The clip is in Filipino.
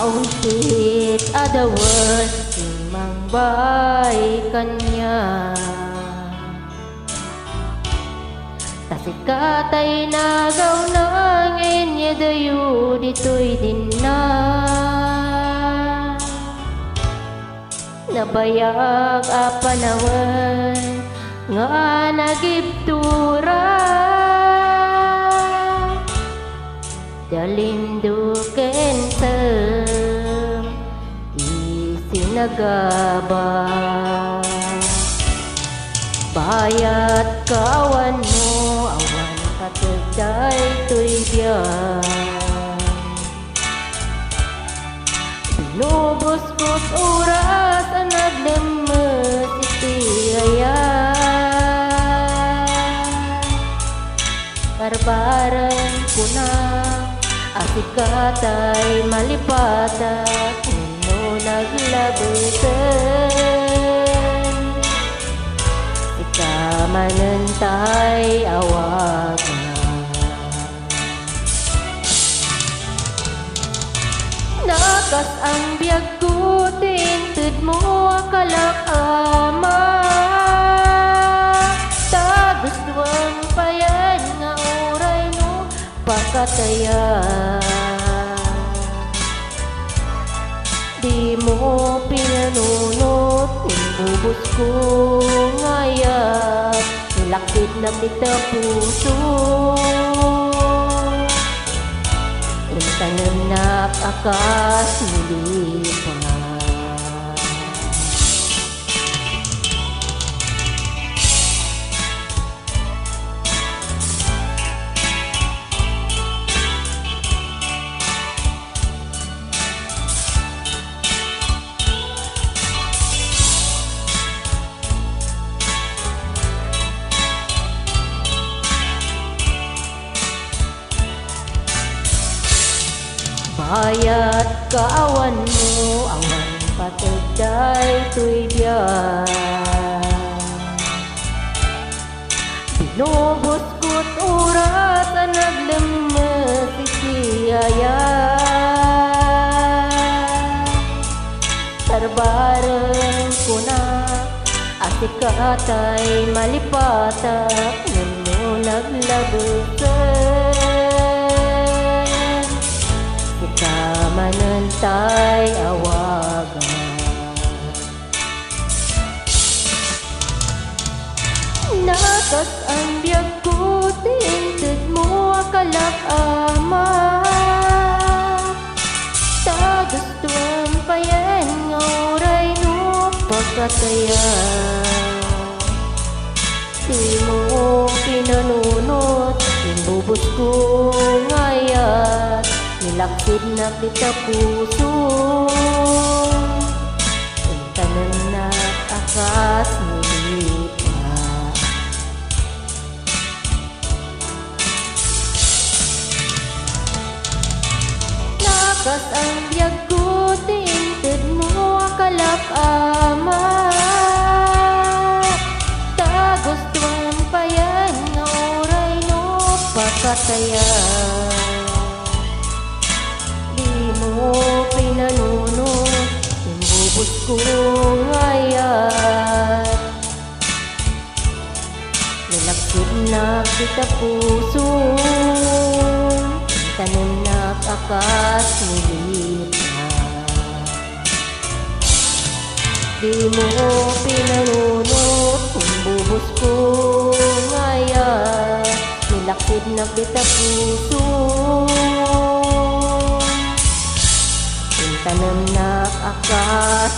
Kauntit adawan imang bay kanya. Tasikatay nagaw nang inya dayo dito'y din na. Nabayag a panawan nga nagibtura. Dalinduken sa isinagaba. Bayat kawan mo awan katagday to'y biyan. Binubos-bos oras ang naglemes itiayan. Barbaran ko na asikatay malipatak kuno naglabutan. Ikamanantay awagan. Nakas ang biyag ko tintud mo akalak ama. Tagustuang payan nga oray no pakataya. Di mo pinanunot kung bubos ko ngayon. Nilakit na kita puso. Rintanan na akas nilipan. Bayat kaawan mo awan patagday to'y biyan. Binubos ko't oras ang naglemes itiayan. Tarbaran ko na asikatay malipatak nano naglabutan. Ikamanantay awagan. Nakas ang biyag ko tintud mo akalak ama. Tagustuan pa yan nga oray no pagkataya. Di mo pinanunot imbubos ko ngayat. Nilaksid na kita puso. Intanan na akas nilipa. Nakas ang biyag ko tintud mo akalak ama. Tagustuan pa yan nga oray no pakataya. Pinanunot imbubos ko ngayon. Nilaksid na kita puso. Tanan na akas nilita. Di mo pinanunot imbubos ko ngayon. Nilaksid na kita puso. Tanam na akas